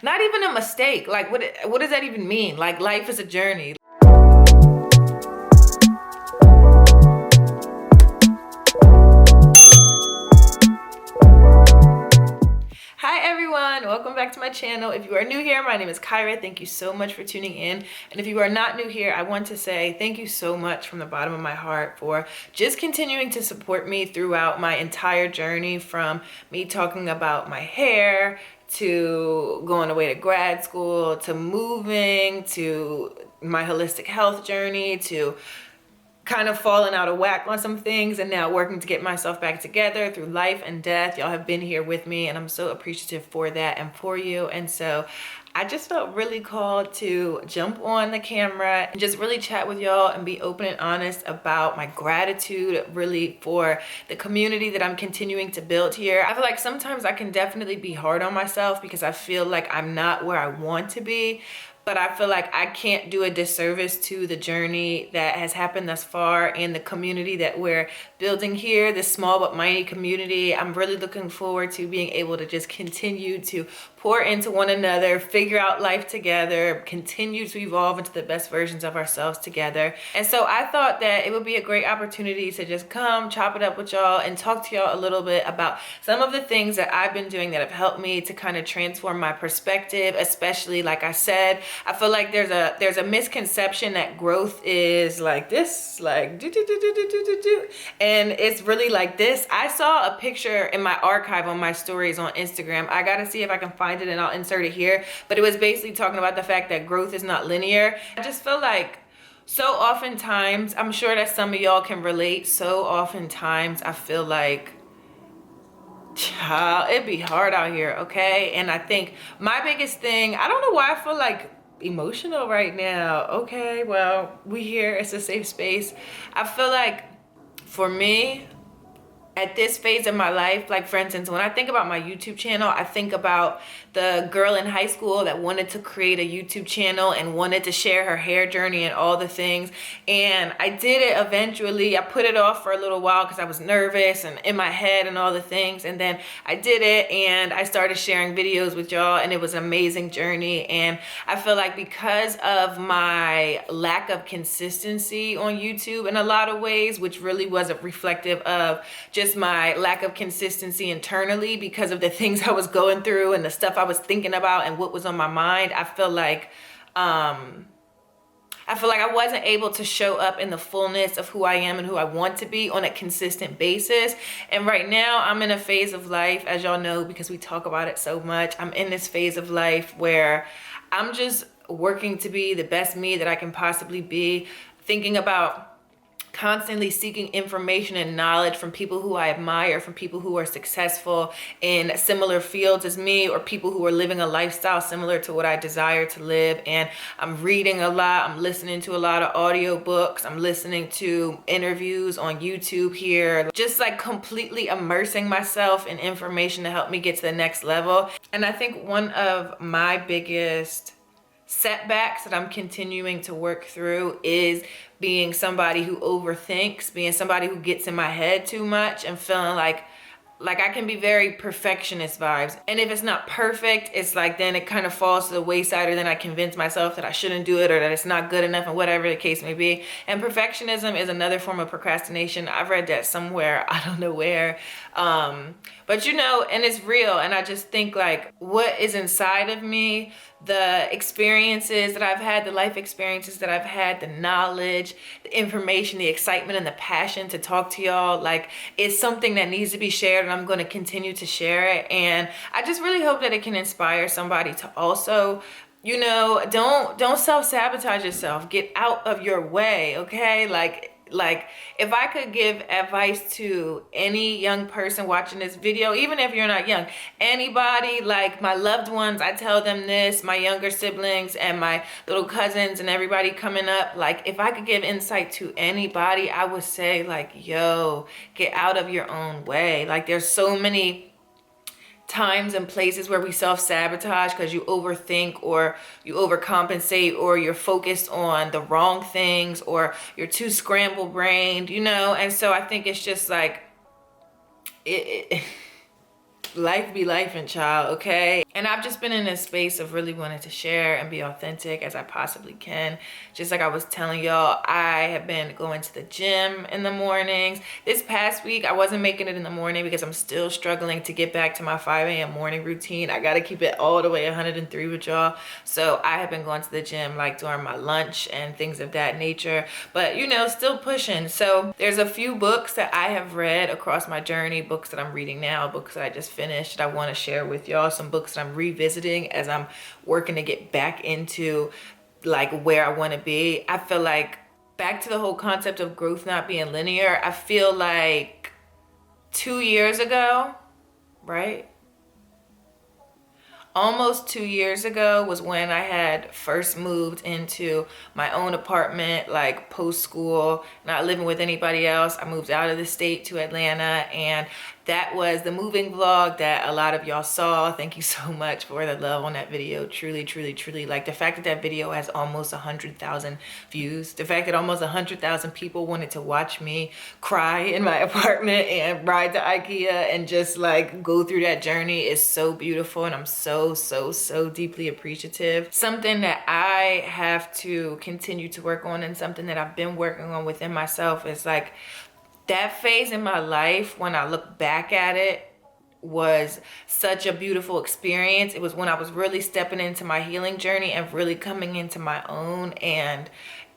not even a mistake. Like, what does that even mean? Like, life is a journey. Hi everyone, welcome back to my channel. If you are new here, my name is Kyrah. Thank you so much for tuning in. And if you are not new here, I want to say thank you so much from the bottom of my heart for just continuing to support me throughout my entire journey, from me talking about my hair to going away to grad school to moving to my holistic health journey to kind of falling out of whack on some things and now working to get myself back together through life and death. Y'all have been here with me and I'm so appreciative for that and for you. And so I just felt really called to jump on the camera and just really chat with y'all and be open and honest about my gratitude really for the community that I'm continuing to build here. I feel like sometimes I can definitely be hard on myself because I feel like I'm not where I want to be. But I feel like I can't do a disservice to the journey that has happened thus far and the community that we're building here, this small but mighty community. I'm really looking forward to being able to just continue to pour into one another, figure out life together, continue to evolve into the best versions of ourselves together. And so I thought that it would be a great opportunity to just come chop it up with y'all and talk to y'all a little bit about some of the things that I've been doing that have helped me to kind of transform my perspective, especially, like I said, I feel like there's a misconception that growth is like this, like do do do do do do do, and it's really like this. I saw a picture in my archive on my stories on Instagram. I gotta see if I can find it and I'll insert it here. But it was basically talking about the fact that growth is not linear. I just feel like so oftentimes, I'm sure that some of y'all can relate. So oftentimes I feel like, child, it'd be hard out here, okay? And I think my biggest thing, I don't know why I feel like emotional right now. Okay, well, we here, it's a safe space. I feel like for me, at this phase of my life, like for instance, when I think about my YouTube channel, I think about the girl in high school that wanted to create a YouTube channel and wanted to share her hair journey and all the things. And I did it eventually. I put it off for a little while because I was nervous and in my head and all the things. And then I did it and I started sharing videos with y'all and it was an amazing journey. And I feel like because of my lack of consistency on YouTube in a lot of ways, which really wasn't reflective of just my lack of consistency internally because of the things I was going through and the stuff I was thinking about and what was on my mind, I feel like I wasn't able to show up in the fullness of who I am and who I want to be on a consistent basis. And right now I'm in a phase of life, as y'all know, because we talk about it so much, I'm in this phase of life where I'm just working to be the best me that I can possibly be, thinking about constantly seeking information and knowledge from people who I admire, from people who are successful in similar fields as me, or people who are living a lifestyle similar to what I desire to live. And I'm reading a lot, I'm listening to a lot of audiobooks, I'm listening to interviews on YouTube here, just like completely immersing myself in information to help me get to the next level. And I think one of my biggest setbacks that I'm continuing to work through is being somebody who overthinks, being somebody who gets in my head too much and feeling like I can be very perfectionist vibes. And if it's not perfect, it's like then it kind of falls to the wayside, or then I convince myself that I shouldn't do it or that it's not good enough, and whatever the case may be. And perfectionism is another form of procrastination. I've read that somewhere, I don't know where. But you know, and it's real. And I just think like what is inside of me, the experiences that I've had, the life experiences that I've had, the knowledge, the information, the excitement, and the passion to talk to y'all, like it's something that needs to be shared, and I'm going to continue to share it. And I just really hope that it can inspire somebody to also, you know, don't self-sabotage yourself. Get out of your way, okay? Like if I could give advice to any young person watching this video, even if you're not young, anybody, like my loved ones, I tell them this, my younger siblings and my little cousins and everybody coming up, like if I could give insight to anybody, I would say like, yo, get out of your own way. Like there's so many times and places where we self-sabotage because you overthink or you overcompensate or you're focused on the wrong things or you're too scramble brained, you know. And so I think it's just like life be life and child, okay? And I've just been in this space of really wanting to share and be authentic as I possibly can. Just like I was telling y'all, I have been going to the gym in the mornings. This past week, I wasn't making it in the morning because I'm still struggling to get back to my 5 a.m. morning routine. I gotta keep it all the way 103 with y'all. So I have been going to the gym like during my lunch and things of that nature, but you know, still pushing. So there's a few books that I have read across my journey, books that I'm reading now, books that I just finished that I want to share with y'all, some books that I'm revisiting as I'm working to get back into like where I want to be. I feel like back to the whole concept of growth not being linear. I feel like 2 years ago, right? Almost 2 years ago was when I had first moved into my own apartment, like post school, not living with anybody else. I moved out of the state to Atlanta, and that was the moving vlog that a lot of y'all saw. Thank you so much for the love on that video. Truly, truly, truly. Like the fact that that video has almost 100,000 views, the fact that almost 100,000 people wanted to watch me cry in my apartment and ride to IKEA and just like go through that journey is so beautiful, and I'm so deeply appreciative. Something that I have to continue to work on, and something that I've been working on within myself, is like that phase in my life, when I look back at it, was such a beautiful experience. It was when I was really stepping into my healing journey and really coming into my own, and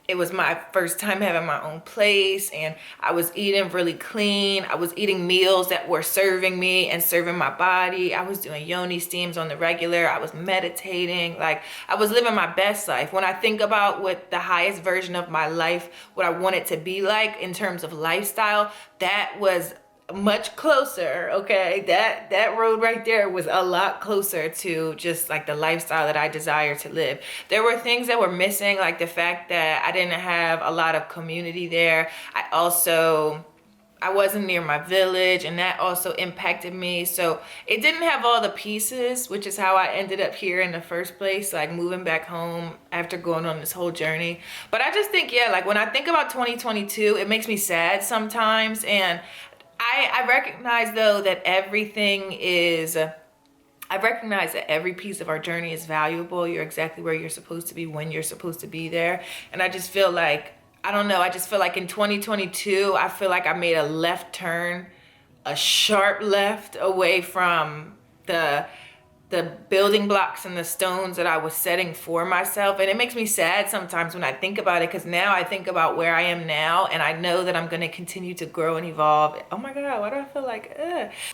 it was my first time having my own place, and I was eating really clean. I was eating meals that were serving me and serving my body. I was doing yoni steams on the regular. I was meditating. Like, I was living my best life. When I think about what the highest version of my life, what I want it to be like in terms of lifestyle, that was much closer, okay? That road right there was a lot closer to just like the lifestyle that I desire to live. There were things that were missing, like the fact that I didn't have a lot of community there. I wasn't near my village, and that also impacted me. So it didn't have all the pieces, which is how I ended up here in the first place, like moving back home after going on this whole journey. But I just think, yeah, like when I think about 2022, it makes me sad sometimes. And I recognize though that I recognize that every piece of our journey is valuable. You're exactly where you're supposed to be when you're supposed to be there. And I just feel like, I don't know, I just feel like in 2022, I feel like I made a left turn, a sharp left away from the building blocks and the stones that I was setting for myself. And it makes me sad sometimes when I think about it, because now I think about where I am now, and I know that I'm going to continue to grow and evolve. Oh my God, why do I feel like,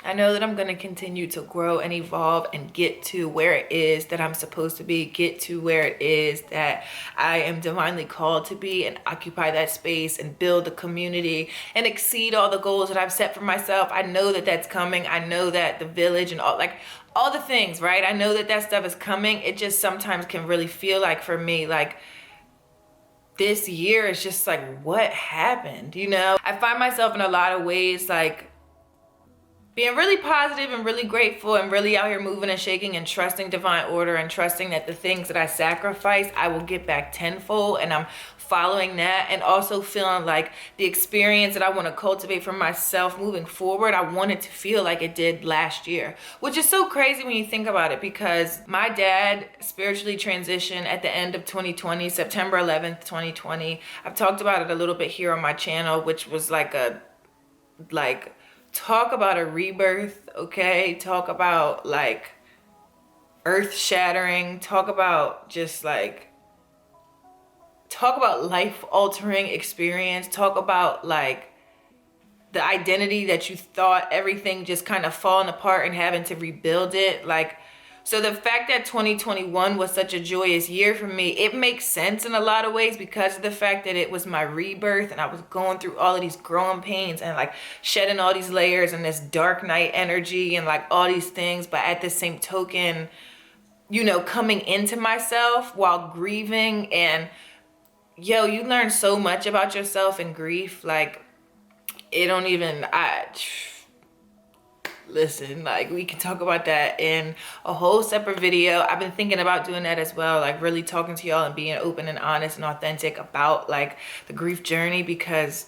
I know that I'm going to continue to grow and evolve and get to where it is that I'm supposed to be, get to where it is that I am divinely called to be, and occupy that space and build a community and exceed all the goals that I've set for myself. I know that that's coming. I know that the village and all the things, right? I know that that stuff is coming. It just sometimes can really feel like, for me, like this year is just like, what happened? You know, I find myself in a lot of ways like being really positive and really grateful and really out here moving and shaking and trusting divine order and trusting that the things that I sacrifice, I will get back tenfold, and I'm following that, and also feeling like the experience that I want to cultivate for myself moving forward, I want it to feel like it did last year, which is so crazy when you think about it, because my dad spiritually transitioned at the end of 2020, September 11th, 2020. I've talked about it a little bit here on my channel, which was like talk about a rebirth, okay? Talk about like earth shattering, talk about life altering experience, talk about like the identity that you thought everything just kind of falling apart and having to rebuild it. Like, so the fact that 2021 was such a joyous year for me, it makes sense in a lot of ways because of the fact that it was my rebirth, and I was going through all of these growing pains and like shedding all these layers and this dark night energy and like all these things. But at the same token, you know, coming into myself while grieving, and yo, you learn so much about yourself in grief. Like, it don't even, listen, like we can talk about that in a whole separate video. I've been thinking about doing that as well, like really talking to y'all and being open and honest and authentic about like the grief journey, because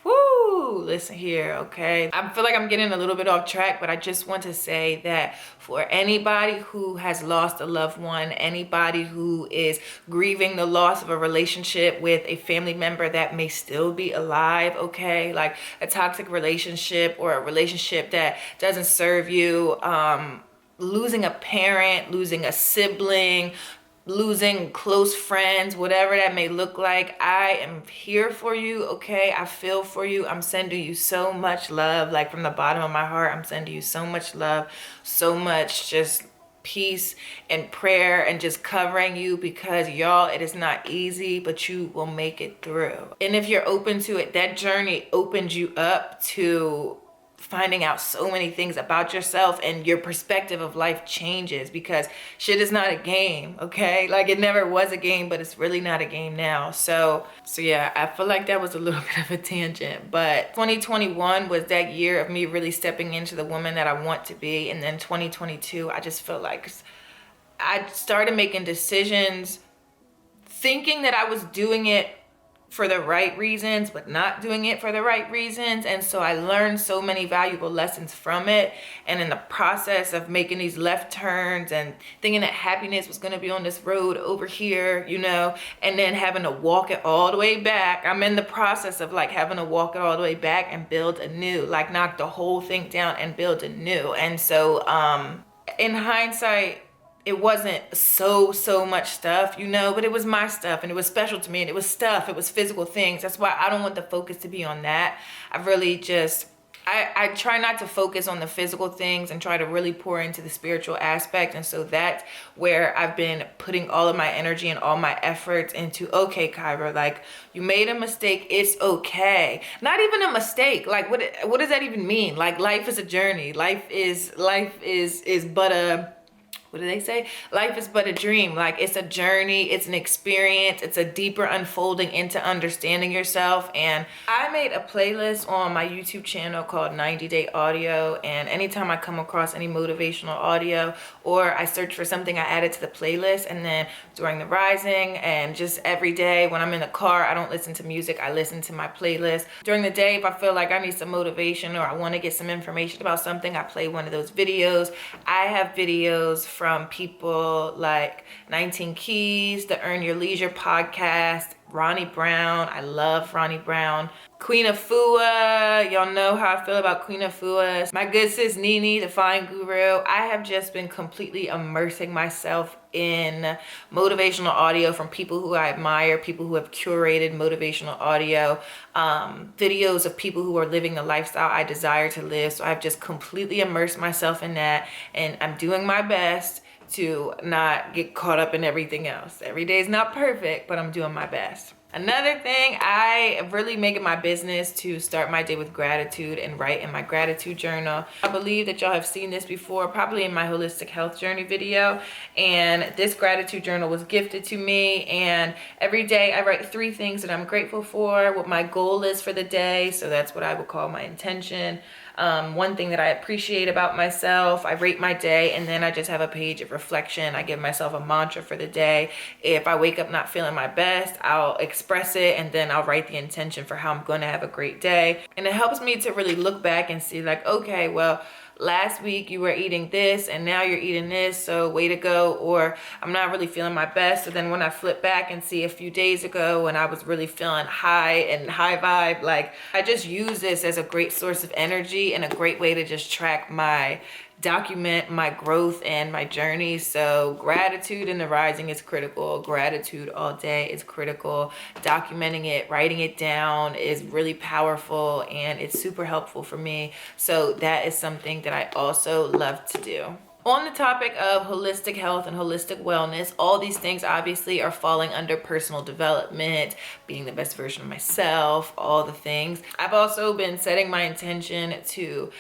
Woo, listen here, okay? I feel like I'm getting a little bit off track, but I just want to say that for anybody who has lost a loved one, anybody who is grieving the loss of a relationship with a family member that may still be alive, okay? Like a toxic relationship or a relationship that doesn't serve you, losing a parent, losing a sibling, losing close friends, whatever that may look like, I am here for you, okay? I feel for you. I'm sending you so much love, like from the bottom of my heart. I'm sending you so much love, so much just peace and prayer, and just covering you, because y'all, it is not easy, but you will make it through. And if you're open to it, that journey opens you up to finding out so many things about yourself, and your perspective of life changes, because shit is not a game, okay? Like it never was a game, but it's really not a game now. So yeah, I feel like that was a little bit of a tangent, but 2021 was that year of me really stepping into the woman that I want to be. And then 2022, I just felt like I started making decisions thinking that I was doing it for the right reasons, but not doing it for the right reasons. And so I learned so many valuable lessons from it. And in the process of making these left turns and thinking that happiness was going to be on this road over here, you know, and then having to walk it all the way back. I'm in the process of like having to walk it all the way back and build anew, like knock the whole thing down and build anew. And so in hindsight, it wasn't so much stuff, you know, but it was my stuff, and it was special to me, and it was stuff, it was physical things. That's why I don't want the focus to be on that. I really just, I try not to focus on the physical things and try to really pour into the spiritual aspect. And so that's where I've been putting all of my energy and all my efforts into, okay, Kyrah, like you made a mistake, it's okay. Not even a mistake. Like what does that even mean? Like life is a journey. Life is but a, what do they say? Life is but a dream. Like it's a journey, it's an experience, it's a deeper unfolding into understanding yourself. And I made a playlist on my YouTube channel called 90 Day Audio. And anytime I come across any motivational audio or I search for something, I add it to the playlist. And then during the rising and just every day when I'm in the car, I don't listen to music, I listen to my playlist. During the day, if I feel like I need some motivation or I want to get some information about something, I play one of those videos. I have videos from people like 19 Keys, the Earn Your Leisure podcast, Ronne Brown. I love Ronne Brown. Queen Afua, y'all know how I feel about Queen Afua. My good sis Nene, the Fine Guru. I have just been completely immersing myself in motivational audio from people who I admire, people who have curated motivational audio, videos of people who are living the lifestyle I desire to live. So I've just completely immersed myself in that, and I'm doing my best to not get caught up in everything else. Every day is not perfect, but I'm doing my best. Another thing, I really make it my business to start my day with gratitude and write in my gratitude journal. I believe that y'all have seen this before, probably in my holistic health journey video. And this gratitude journal was gifted to me. And every day I write 3 things that I'm grateful for, what my goal is for the day. So that's what I would call my intention. One thing that I appreciate about myself, I rate my day, and then I just have a page of reflection. I give myself a mantra for the day. If I wake up not feeling my best, I'll express it, and then I'll write the intention for how I'm going to have a great day. And it helps me to really look back and see like, okay, well, last week you were eating this and now you're eating this, so way to go. Or I'm not really feeling my best. So then when I flip back and see a few days ago when I was really feeling high and high vibe, like I just use this as a great source of energy and a great way to just track document my growth and my journey. So gratitude in the rising is critical. Gratitude all day is critical. Documenting it, writing it down is really powerful, and it's super helpful for me. So that is something that I also love to do. On the topic of holistic health and holistic wellness, all these things obviously are falling under personal development, being the best version of myself, all the things. I've also been setting my intention to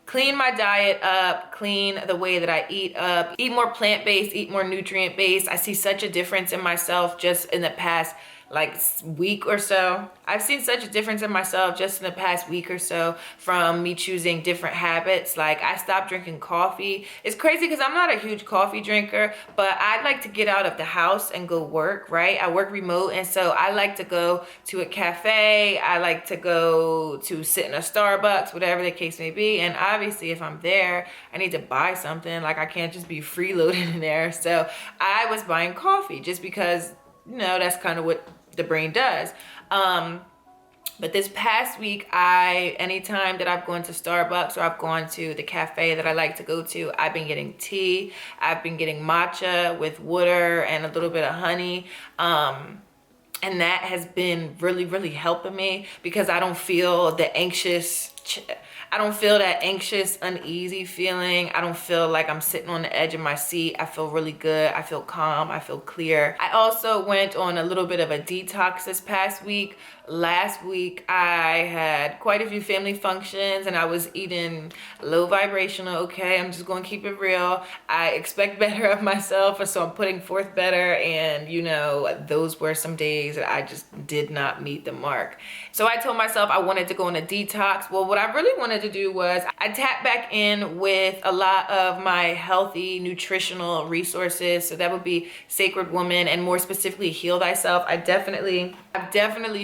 clean my diet up, clean the way that I eat up, eat more plant-based, eat more nutrient-based. I see such a difference in myself just in the past like week or so. I've seen such a difference in myself just in the past week or so from me choosing different habits. Like I stopped drinking coffee. It's crazy because I'm not a huge coffee drinker, but I like to get out of the house and go work, right? I work remote, and so I like to go to a cafe. I like to go to sit in a Starbucks, whatever the case may be. And obviously if I'm there, I need to buy something. Like I can't just be freeloading in there. So I was buying coffee just because, you know, that's kind of what the brain does. But this past week, anytime that I've gone to Starbucks or I've gone to the cafe that I like to go to, I've been getting tea. I've been getting matcha with water and a little bit of honey. And that has been really, really helping me because I don't feel that anxious, uneasy feeling. I don't feel like I'm sitting on the edge of my seat. I feel really good. I feel calm. I feel clear. I also went on a little bit of a detox this past week. Last week, I had quite a few family functions and I was eating low vibrational. Okay, I'm just going to keep it real. I expect better of myself, so I'm putting forth better. And, you know, those were some days that I just did not meet the mark. So I told myself I wanted to go on a detox. Well, what I really wanted to do was I tapped back in with a lot of my healthy nutritional resources. So that would be Sacred Woman and more specifically Heal Thyself. I've definitely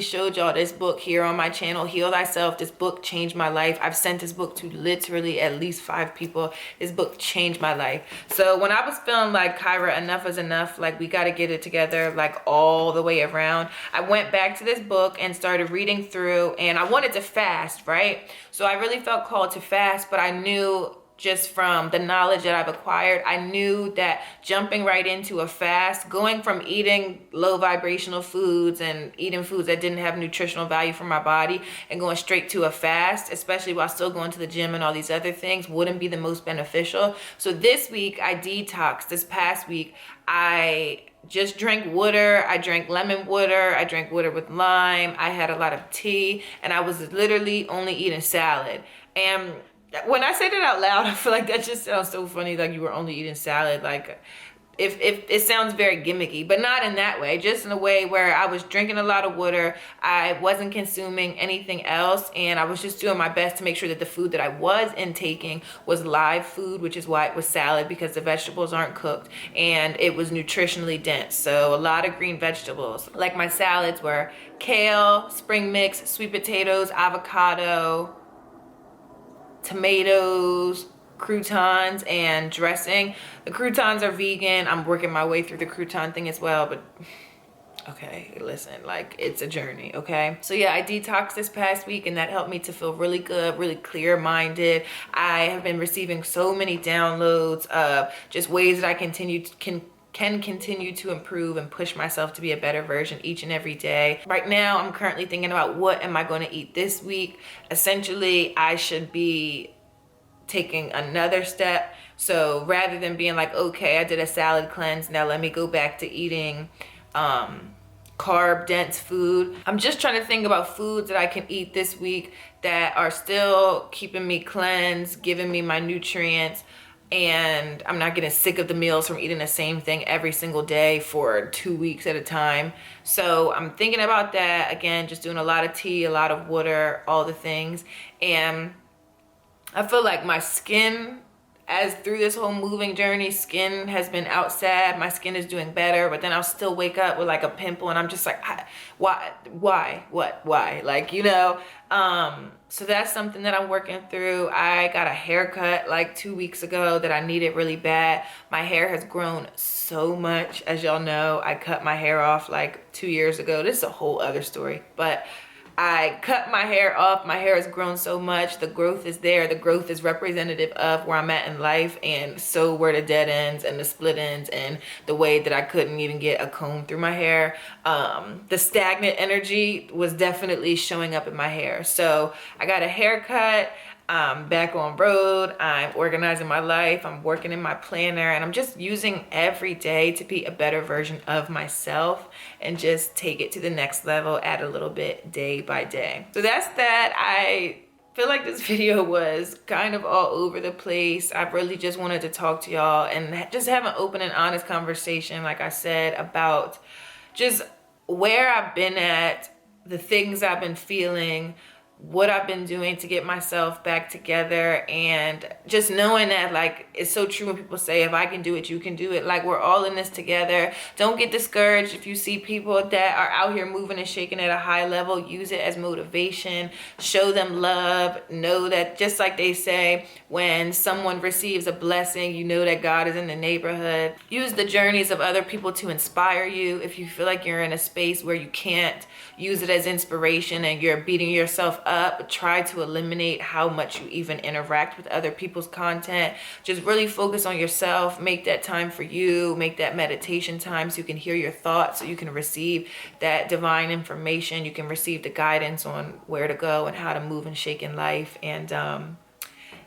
showed y'all this book here on my channel, Heal Thyself. This book changed my life. I've sent this book to literally at least 5 people. This book changed my life. So when I was feeling like, Kyrah, enough is enough, like we got to get it together, like all the way around, I went back to this book and started reading through, and I wanted to fast, right? So I really felt called to fast, but I knew just from the knowledge that I've acquired, I knew that jumping right into a fast, going from eating low vibrational foods and eating foods that didn't have nutritional value for my body and going straight to a fast, especially while still going to the gym and all these other things, wouldn't be the most beneficial. So this week I detoxed. This past week I just drank water. I drank lemon water. I drank water with lime. I had a lot of tea, and I was literally only eating salad. And when I say that out loud, I feel like that just sounds so funny, like you were only eating salad. Like if it sounds very gimmicky, but not in that way, just in a way where I was drinking a lot of water, I wasn't consuming anything else, and I was just doing my best to make sure that the food that I was intaking was live food, which is why it was salad, because the vegetables aren't cooked, and it was nutritionally dense. So a lot of green vegetables. Like my salads were kale, spring mix, sweet potatoes, avocado, tomatoes, croutons, and dressing. The croutons are vegan. I'm working my way through the crouton thing as well, but okay, listen, like it's a journey, okay? So yeah, I detoxed this past week, and that helped me to feel really good, really clear-minded. I have been receiving so many downloads of just ways that I can continue to improve and push myself to be a better version each and every day. Right now, I'm currently thinking about what am I going to eat this week. Essentially, I should be taking another step. So rather than being like, okay, I did a salad cleanse, now let me go back to eating carb dense food. I'm just trying to think about foods that I can eat this week that are still keeping me cleansed, giving me my nutrients, and I'm not getting sick of the meals from eating the same thing every single day for 2 weeks at a time. So I'm thinking about that. Again, just doing a lot of tea, a lot of water, all the things. And I feel like my skin, as through this whole moving journey, skin has been outside. My skin is doing better, but then I'll still wake up with like a pimple, and I'm just like, why? Like, you know, so that's something that I'm working through. I got a haircut like 2 weeks ago that I needed really bad. My hair has grown so much. As y'all know, I cut my hair off like 2 years ago. This is a whole other story, but I cut my hair off. My hair has grown so much. The growth is there. The growth is representative of where I'm at in life, and so were the dead ends and the split ends and the way that I couldn't even get a comb through my hair. The stagnant energy was definitely showing up in my hair. So I got a haircut. I'm back on road. I'm organizing my life. I'm working in my planner, and I'm just using every day to be a better version of myself and just take it to the next level, add a little bit day by day. So that's that. I feel like this video was kind of all over the place. I really just wanted to talk to y'all and just have an open and honest conversation, like I said, about just where I've been at, the things I've been feeling, what I've been doing to get myself back together, and just knowing that, like, it's so true when people say, if I can do it, you can do it. Like, we're all in this together. Don't get discouraged if you see people that are out here moving and shaking at a high level. Use it as motivation. Show them love. Know that, just like they say, when someone receives a blessing, you know that God is in the neighborhood. Use the journeys of other people to inspire you. If you feel like you're in a space where you can't, use it as inspiration and you're beating yourself up, try to eliminate how much you even interact with other people's content. Just really focus on yourself. Make that time for you. Make that meditation time so you can hear your thoughts, so you can receive that divine information. You can receive the guidance on where to go and how to move and shake in life. And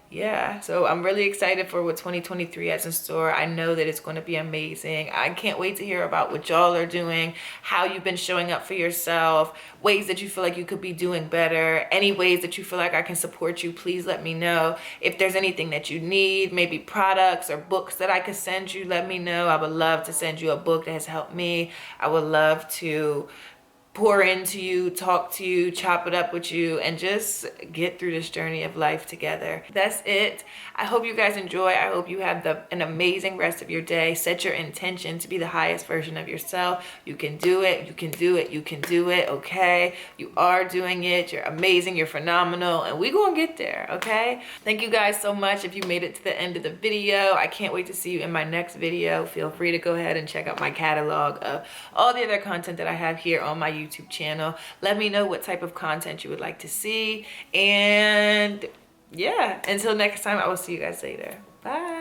yeah, so I'm really excited for what 2023 has in store. I know that it's going to be amazing. I can't wait to hear about what y'all are doing, how you've been showing up for yourself, ways that you feel like you could be doing better, any ways that you feel like I can support you. Please let me know. If there's anything that you need, maybe products or books that I could send you, let me know. I would love to send you a book that has helped me. I would love to pour into you, talk to you, chop it up with you, and just get through this journey of life together. That's it. I hope you guys enjoy. I hope you have an amazing rest of your day. Set your intention to be the highest version of yourself. You can do it. You can do it. You can do it. Okay? You are doing it. You're amazing. You're phenomenal. And we're going to get there. Okay? Thank you guys so much if you made it to the end of the video. I can't wait to see you in my next video. Feel free to go ahead and check out my catalog of all the other content that I have here on my YouTube channel. Let me know what type of content you would like to see. And yeah, until next time, I will see you guys later. Bye.